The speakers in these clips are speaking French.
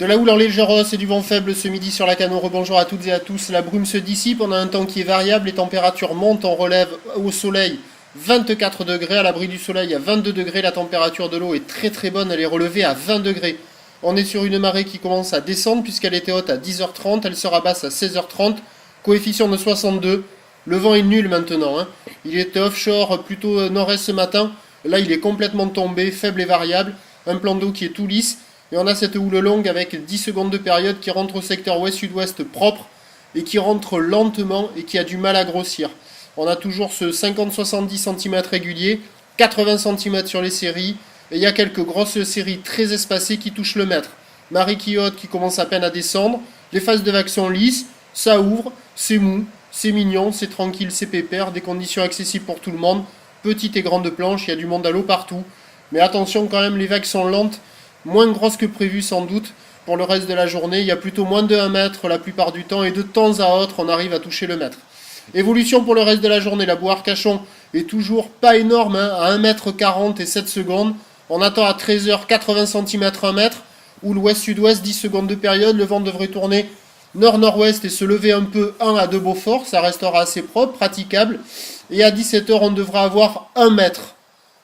De la houle en légère hausse et du vent faible ce midi sur la Cano. Rebonjour à toutes et à tous. La brume se dissipe, on a un temps qui est variable, les températures montent, on relève au soleil 24 degrés, à l'abri du soleil à 22 degrés, la température de l'eau est très bonne, elle est relevée à 20 degrés. On est sur une marée qui commence à descendre puisqu'elle était haute à 10h30, elle sera basse à 16h30, coefficient de 62. Le vent est nul maintenant, Il était offshore plutôt nord-est ce matin, là il est complètement tombé, faible et variable, un plan d'eau qui est tout lisse. Et on a cette houle longue avec 10 secondes de période qui rentre au secteur ouest-sud-ouest propre et qui rentre lentement et qui a du mal à grossir. On a toujours ce 50-70 cm régulier, 80 cm sur les séries, et il y a quelques grosses séries très espacées qui touchent le mètre. Marée qui haute qui commence à peine à descendre, les phases de vagues sont lisses, ça ouvre, c'est mou, c'est mignon, c'est tranquille, c'est pépère, des conditions accessibles pour tout le monde, petite et grande planche, il y a du monde à l'eau partout. Mais attention quand même, les vagues sont lentes, moins grosses que prévu sans doute. Pour le reste de la journée, il y a plutôt moins de 1 mètre la plupart du temps et de temps à autre, on arrive à toucher le mètre. Évolution pour le reste de la journée, la boue Arcachon est toujours pas énorme, à 1,40 m et 7 secondes. On attend à 13h 80 cm 1 mètre, ou l'ouest-sud-ouest 10 secondes de période. Le vent devrait tourner nord-nord-ouest et se lever un peu 1 à 2 Beaufort, ça restera assez propre, praticable. Et à 17h, on devra avoir 1 mètre.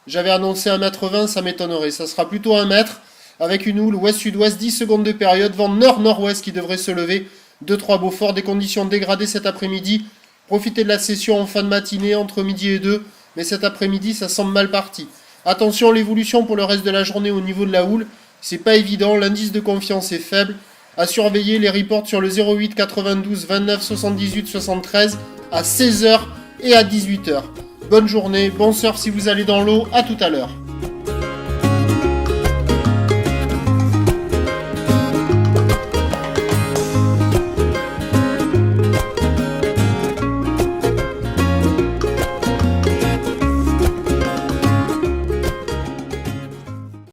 J'avais annoncé 1,20 m, ça m'étonnerait. Ça sera plutôt 1 mètre, avec une houle ouest-sud-ouest, 10 secondes de période, vent nord-nord-ouest qui devrait se lever, 2-3 Beaufort, des conditions dégradées cet après-midi. Profitez de la session en fin de matinée, entre midi et 2, mais cet après-midi, ça semble mal parti. Attention, l'évolution pour le reste de la journée au niveau de la houle, c'est pas évident, l'indice de confiance est faible. À surveiller les reports sur le 08 92 29 78 73 à 16h et à 18h. Bonne journée, bon surf si vous allez dans l'eau, à tout à l'heure.